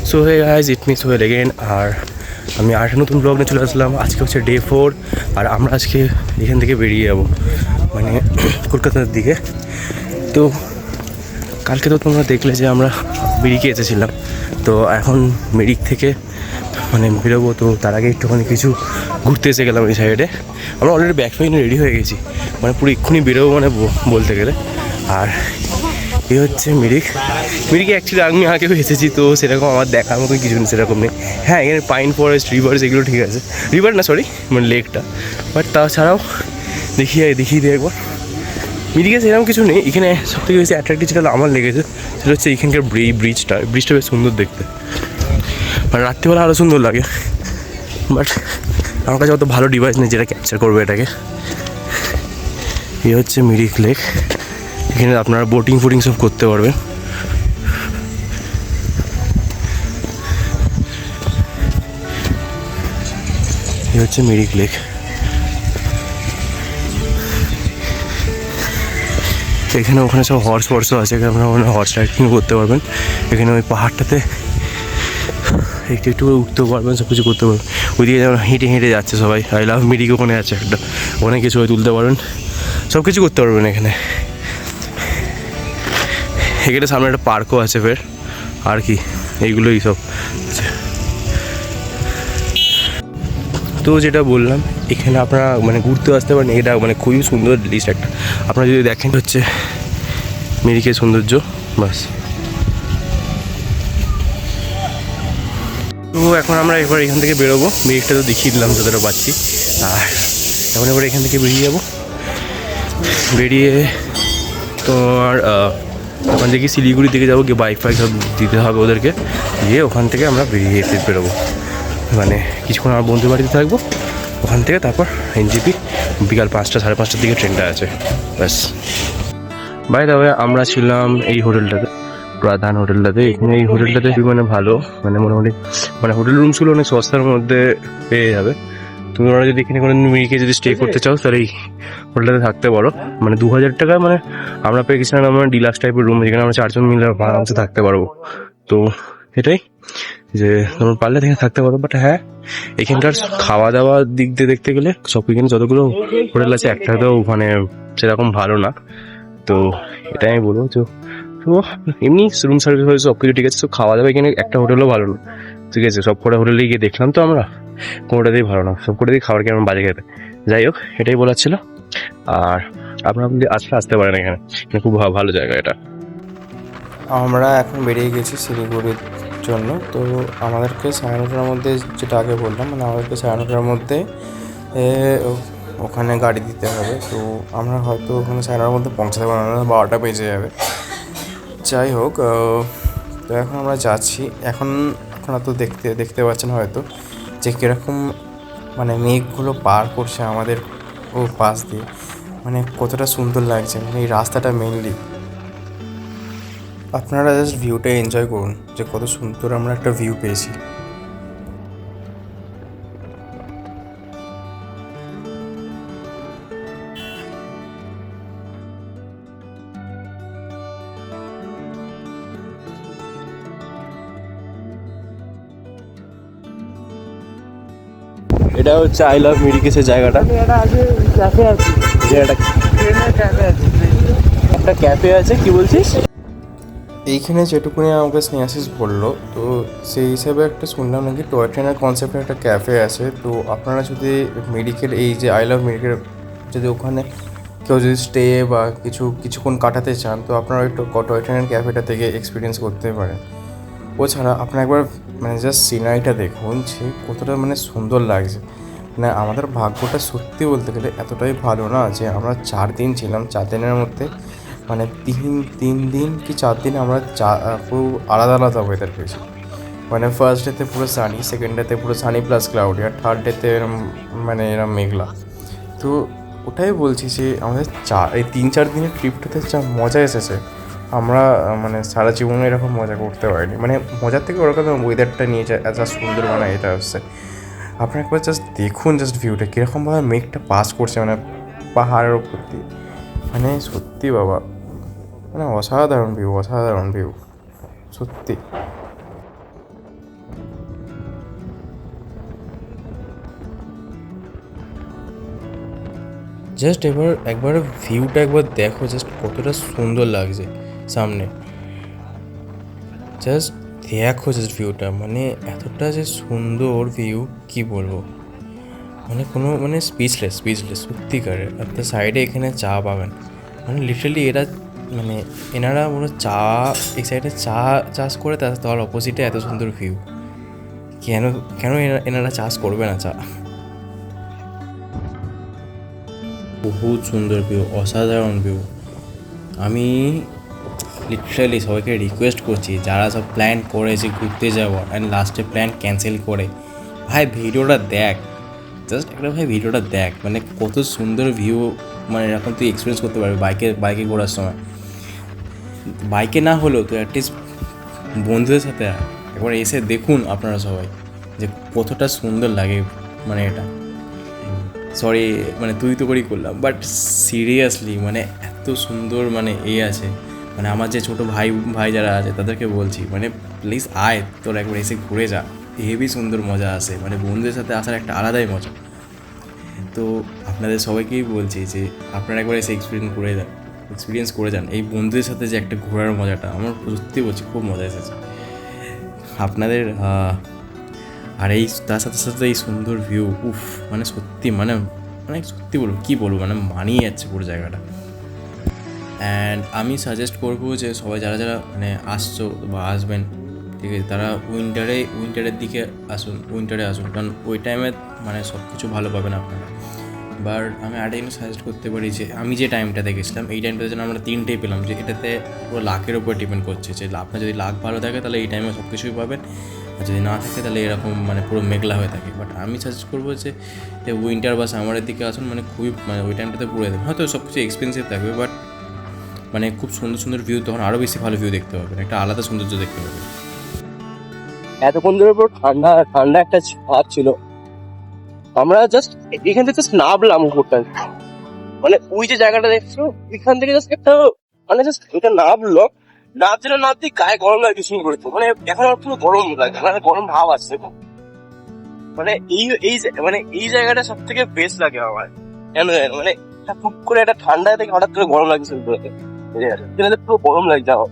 So hey guys, ইট me Sohel again. আর আমি আরেকটা নতুন ব্লগ নিয়ে চলে আসলাম। আজকে হচ্ছে ডে 4 আর আমরা আজকে এখান থেকে বেরিয়ে যাবো মানে কলকাতার দিকে। তো কালকে তো তোমরা দেখলে যে আমরা মিরিকে এসেছিলাম, তো এখন মিরিক থেকে মানে বেরোবো। তো তার আগে একটুখানি কিছু ঘুরতে এসে গেলাম এই সাইডে। আমরা অলরেডি ব্যাগ ফ্যাগ নিয়ে রেডি হয়ে গেছি, মানে পুরো এক্ষুনি বেরোবো মানে বলতে গেলে। আর এ হচ্ছে মিরিকে অ্যাকচুয়ালি আমি আগেও এসেছি, তো সেরকম আমার দেখার মতো কিছু সেরকম নেই। হ্যাঁ, এখানে পাইন ফরেস্ট, রিভার্স এগুলো ঠিক আছে, রিভার না সরি মানে লেকটা, বাট তাছাড়াও দেখিয়ে দিই একবার। মিরিকে সেরকম কিছু নেই। এখানে সবথেকে বেশি অ্যাট্রাক্টিভ যেটা আমার লেগেছে সেটা হচ্ছে এখানকার ব্রিজটা বেশ সুন্দর দেখতে, মানে রাত্রিবেলা আরও সুন্দর লাগে। বাট আমার কাছে অত ভালো ডিভাইস নেই যেটা ক্যাপচার করবে এটাকে। এই হচ্ছে মিরিক লেক, এখানে আপনারা বোটিং সব করতে পারবেন। এই হচ্ছে মিরিক লেক। এখানে ওখানে সব হর্সও আছে, আপনারা ওখানে হর্স রাইডিং করতে পারবেন। এখানে ওই পাহাড়টাতে একটু উঠতেও পারবেন, সব কিছু করতে পারবেন। ওইদিকে যেমন হেঁটে যাচ্ছে সবাই। আই লাভ মিরিক ওখানে আছে একটা, ওখানে কিছু তুলতে পারবেন, সব কিছু করতে পারবেন এখানে। এখানে সামনে একটা পার্কও আছে ফের, আর কি এইগুলোই সব। তো যেটা বললাম, এখানে আপনারা মানে ঘুরতে আসতে পারেন। এটা মানে খুবই সুন্দর লিস্ট একটা, আপনারা যদি দেখেন হচ্ছে মিরিকের সৌন্দর্য বাস। তো এখন আমরা এবার এখান থেকে বেরোবো। মিরিকটা তো দেখিয়ে দিলাম যতটা পাচ্ছি, আর এখন এবার এখান থেকে বেরিয়ে যাবো। বেরিয়ে তোমার ওখান থেকে শিলিগুড়ির দিকে যাবো, গিয়ে বাইক সব দিতে হবে ওদেরকে, দিয়ে ওখান থেকে আমরা বেরোবো। মানে কিছুক্ষণ আমার বন্ধুর বাড়িতে থাকবো, ওখান থেকে তারপর এনজেপি বিকাল 5টা 5:30টার দিকে ট্রেনটা আছে ব্যাস। বাই দ্য ওয়ে, আমরা ছিলাম এই হোটেলটাতে, প্রধান হোটেলটাতে। এখানে এই হোটেলটাতে মানে ভালো, মানে মোটামুটি মানে হোটেল রুমসগুলো অনেক সস্তার মধ্যে পেয়ে যাবে। তুমি ওরা যদি এখানে কোনো মিরিকে যদি স্টে করতে চাও তাহলে এই হোটেলটাতে থাকতে পারো। মানে 2000 টাকা মানে আমরা পেয়ে গেছিলাম আমরা ডিলাক্স টাইপের রুম, যেখানে আমরা 4 জন মিলে আরামসে থাকতে পারবো। তো এটাই যে তোমরা পারলে এখানে থাকতে পারো। বাট হ্যাঁ, এখানকার খাওয়া দাওয়ার দিক দিয়ে দেখতে গেলে সব এখানে যতগুলো হোটেল আছে একটাতেও মানে সেরকম ভালো না। তো এটাই আমি বলবো। তো এমনি রুম সার্ভিস সব কিছু ঠিক আছে, তো খাওয়া দাওয়া এখানে একটা হোটেলও ভালো না, ঠিক আছে। সব কটা হোটেলে গিয়ে দেখলাম তো আমরা, কোনোটাতেই ভালো না, সব কটাতেই খাবার কেমন বাজে খেতে। যাই হোক, এটাই বলার ছিল। আর আপনারা যদি আসতে পারেন এখানে, খুব ভালো জায়গা এটা। আমরা এখন বেরিয়ে গেছি শিলিগুড়ির জন্য। তো আমাদেরকে 9:30টার মধ্যে, যেটা আগে বললাম, মানে আমাদেরকে 9:30টার মধ্যে ওখানে গাড়ি দিতে হবে। তো আমরা হয়তো ওখানে 9:30টার মধ্যে পৌঁছাতে পারবো না, 12টা বেজে যাবে। যাই হোক, তো এখন আমরা যাচ্ছি। এখন তো দেখতে পাচ্ছেন হয়তো যে কীরকম মানে মেঘগুলো পার করছে আমাদের ও পাশ দিয়ে, মানে কতটা সুন্দর লাগছে। মানে এই রাস্তাটা মেনলি আপনারা জাস্ট ভিউটা এনজয় করুন, যে কত সুন্দর আমরা একটা ভিউ পেয়েছি। এটা হচ্ছে আই লাভ মিরিকেসের জায়গাটা। একটা ক্যাফে আছে, কি বলছিস? এইখানে যেটুকুনি আমাকে স্নেহাশিস বললো, তো সেই হিসাবে একটা শুনলাম নাকি টয় ট্রেনের কনসেপ্টের একটা ক্যাফে আছে। তো আপনারা যদি মেডিকেল, এই যে আই লাভ মেডিকেল, যদি ওখানে কেউ যদি স্টে বা কিছুক্ষণ কাটাতে চান, তো আপনারা ওই টয় ট্রেনের ক্যাফেটা থেকে এক্সপিরিয়েন্স করতে পারেন। ওছাড়া আপনারা একবার মানে জাস্ট সিনারিটা দেখুন যে কতটা মানে সুন্দর লাগছে। মানে আমাদের ভাগ্যটা সত্যি বলতে গেলে এতটাই ভালো না, যে আমরা 4 দিন ছিলাম। 4 দিনের মধ্যে মানে 3 দিন কি 4 দিন আমরা পুরো আলাদা ওয়েদার পেয়েছি। মানে ফার্স্ট ডেতে পুরো সানি, সেকেন্ড ডেতে পুরো সানি প্লাস ক্লাউডি, আর থার্ড ডেতে এরম মানে এরম মেঘলা। তো ওটাই বলছি যে আমাদের এই 3-4 দিনের ট্রিপটাতে যা মজা এসেছে, আমরা মানে সারা জীবনে এরকম মজা করতে পারিনি। মানে মজার থেকে ওরকম ওয়েদারটা নিয়ে যায় এত সুন্দর, মানে এটা হচ্ছে আপনারা একবার জাস্ট দেখুন, জাস্ট ভিউটা কীরকমভাবে মেঘটা পাস করছে মানে পাহাড়ের ওপর দিয়ে। মানে সত্যি বাবা, মানে অসাধারণ ভিউ সত্যি। জাস্ট একবার ভিউটা একবার দেখো, জাস্ট কতটা সুন্দর লাগছে সামনে। জাস্ট দেখো জাস্ট ভিউটা, মানে এতটা যে সুন্দর ভিউ কি বলবো, মানে কোনো মানে স্পিচলেস সত্যিকারের। আর তার সাইডে এখানে চা বাগান, মানে লিটারালি এরা মানে এনারা পুরো চা, এই সাইডে চা চাষ করে তার অপোজিটে এত সুন্দর ভিউ। কেন কেন এনারা চাষ করবে না চা? বহুত সুন্দর ভিউ, অসাধারণ ভিউ। আমি লিটারালি সবাইকে রিকোয়েস্ট করছি, যারা সব প্ল্যান করেছে ঘুরতে যাওয়া অ্যান্ড লাস্টে প্ল্যান ক্যান্সেল করে, ভাই ভিডিওটা দেখ, জাস্ট একটা ভাই ভিডিওটা দেখ, মানে কত সুন্দর ভিউ, মানে এরকম তুই এক্সপিরিয়েন্স করতে পারবি বাইকে ঘোরার সময়। বাইকে না হলেও তো অ্যাটলিস্ট বন্ধুদের সাথে একবার এসে দেখুন আপনারা সবাই যে কতটা সুন্দর লাগে। মানে এটা সরি, মানে তুই তো করেই করলাম, বাট সিরিয়াসলি মানে এত সুন্দর মানে আছে, মানে আমার যে ছোটো ভাই যারা আছে তাদেরকে বলছি, মানে প্লিজ আয়, তোর একবার এসে ঘুরে যা, হেবি সুন্দর মজা আসে, মানে বন্ধুদের সাথে আসার একটা আলাদাই মজা। তো আপনাদের সবাইকেই বলছি যে আপনারা একবার এসে এক্সপিরিয়েন্স করে যান এই বন্ধুদের সাথে যে একটা ঘোরার মজাটা, আমার সত্যি বলছি খুব মজা এসেছে আপনাদের। আর এই তার সাথে সাথে এই সুন্দর ভিউ, উফ, মানে সত্যি মানে মানে সত্যি বলবো কী বলবো, মানে মানিয়ে যাচ্ছে পুরো জায়গাটা। অ্যান্ড আমি সাজেস্ট করবো যে সবাই যারা যারা মানে আসছো বা আসবেন, ঠিক আছে, তারা উইন্টারের দিকে উইন্টারে আসুন, কারণ ওই টাইমে মানে সব কিছু ভালো পাবেন আপনারা। বাট আমি আরেকটা জিনিস সাজেস্ট করতে পারি যে আমি যে টাইমটাতে গেছিলাম, এই টাইমটাতে যেন আমরা 3টেই পেলাম, যে এটাতে পুরো লাকের উপর ডিপেন্ড করছে, যে আপনার যদি লাক ভালো থাকে তাহলে এই টাইমে সব কিছুই পাবেন, আর যদি না থাকে তাহলে এরকম মানে পুরো মেঘলা হয়ে থাকে। বাট আমি সাজেস্ট করবো যে উইন্টার বা সামারের দিকে আসুন, মানে খুবই মানে ওই টাইমটাতে পুরো হয়তো সব কিছু এক্সপেন্সিভ থাকবে, বাট মানে খুব সুন্দর সুন্দর ভিউ, তখন আরও বেশি ভালো ভিউ দেখতে পাবেন, একটা আলাদা সৌন্দর্য দেখতে পাবেন। এতক্ষণ ধরে পুরো ঠান্ডা ঠান্ডা একটা ভাব ছিল। আমরা জাস্ট এখান থেকে জাস্ট নামলাম উপরটা, মানে ওই যে জায়গাটা দেখছো এখান থেকে জাস্ট একটা মানে জাস্ট এটা নামলো, নামতে গায়ে গরম লাগে শুরু করেছে, মানে এখন আমার পুরো গরম লাগে, মানে গরম ভাব আসছে। মানে মানে এই জায়গাটা সব থেকে বেস্ট লাগে আমার, কেন জানো, মানে খুব করে একটা ঠান্ডা থেকে হঠাৎ করে গরম লাগছে শুরু করেছে, পুরো গরম লাগছে আমার।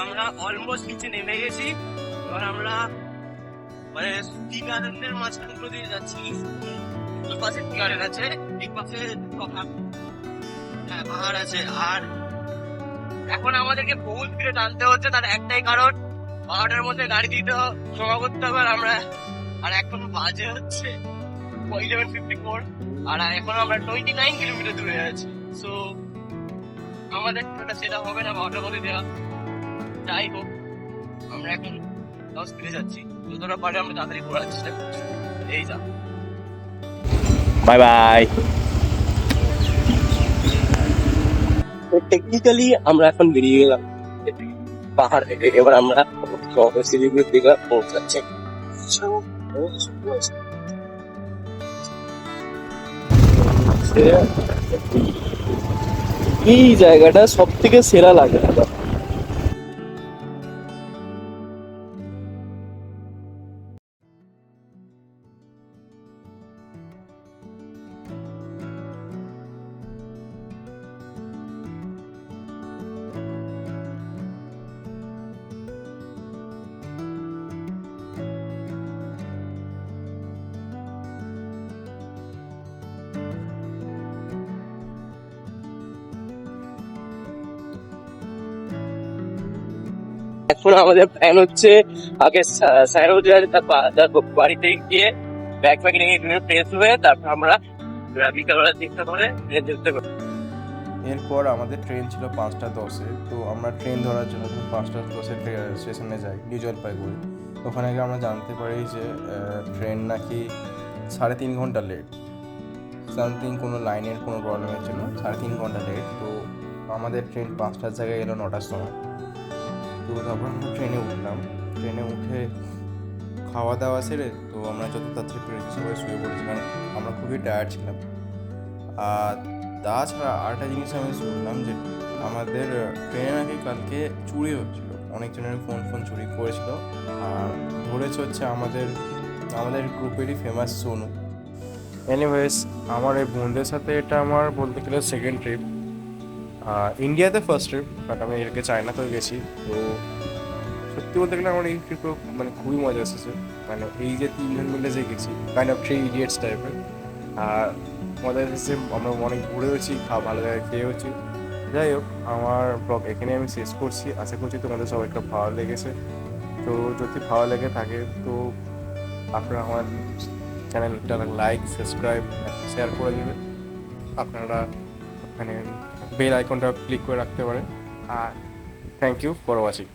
আমরা অলমোস্ট নিচে নেমে গেছি, এবার আমরা মানে টি গার্ডেনের মাঝখানগুলো দিয়ে যাচ্ছি। দুই পাশে টি গার্ডেন আছে, এক পাশে পাহাড় আছে, আর এখন আমাদেরকে বহুত ফিরে টানতে হচ্ছে, তার একটাই কারণ পাহাড়ের মধ্যে গাড়ি দিতে জমা করতে হবে, আর এখন বাজে হচ্ছে 11:54, আর এখন আমরা 29 কিলোমিটার দূরে আছি। সো আমাদের সেটা হবে না বারোটার মধ্যে দেওয়া। যাই হোক, আমরা এখন ফিরে যাচ্ছি, যতটা পারে আমরা তাড়াতাড়ি ঘোরার চেষ্টা করছি। এই যা, বাই বাই। টেকনিক্যালি আমরা এখন বেরিয়ে গেলাম পাহাড় থেকে, এবার আমরা শিলিগুড়ির দিকে পৌঁছাচ্ছি। এই জায়গাটা সব থেকে সেরা লাগে। এখন আমাদের প্ল্যান হচ্ছে আগে স্যারোজার তার বাড়িতে গিয়ে ব্যাগ ফ্যাগ নিয়ে ফ্রেশ হয়ে তারপর আমরা বিকালবেলা চেষ্টা করে যেতে পারি। এরপর আমাদের ট্রেন ছিল 5টা 10-এ, তো আমরা ট্রেন ধরার জন্য 5টা 10-এ স্টেশনে যাই নিউ জলপাইগুড়ি। ওখানে গিয়ে আমরা জানতে পারি যে ট্রেন নাকি 3.5 ঘন্টা লেট, সামথিং কোনো লাইনের কোনো প্রবলেমের জন্য 3.5 ঘন্টা লেট। তো আমাদের ট্রেন 5টার জায়গায় এলো 9টার সময়। তো তারপর আমরা ট্রেনে উঠলাম, ট্রেনে উঠে খাওয়া দাওয়া সেরে তো আমরা যত তাড়াতাড়ি পেরেছি সবাই শুয়ে পড়েছি, কারণ আমরা খুবই টায়ার্ড ছিলাম। আর তাছাড়া আরেকটা জিনিস আমি শুনলাম যে আমাদের ট্রেনে নাকি কালকে চুরি হচ্ছিল, অনেকজনের ফোন চুরি করেছিল। আর ধরেছে হচ্ছে আমাদের গ্রুপেরই ফেমাস সোনু। এনিওয়েজ, আমার এই বন্ধুদের সাথে এটা আমার বলতে গেলে সেকেন্ড ট্রিপ। ইন্ডিয়াতে ফার্স্ট ট্রিপ, বাট আমি এর আগে চায়নাতেও গেছি। তো সত্যি বলতে গেলে আমার এই ট্রিপে মানে খুবই মজা এসেছে। মানে এই যে 3জন মিলে যে গেছি, কাইন্ড অফ 3 ইডিয়েটস টাইপের। আর মজা এসেছে, আমরা অনেক ঘুরেওছি, ভালো জায়গায় খেয়েওছি। যাই হোক, আমার ব্লগ এখানে আমি শেষ করছি। আশা করছি তোমাদের সবাইকে ভালো লেগেছে। তো যদি ভালো লেগে থাকে তো আপনারা আমার চ্যানেলটা লাইক, সাবস্ক্রাইব, শেয়ার করে দেবেন। আপনারা ওখানে বেল আইকনটা ক্লিক করে রাখতে পারেন। আর থ্যাংক ইউ ফর ওয়াচিং।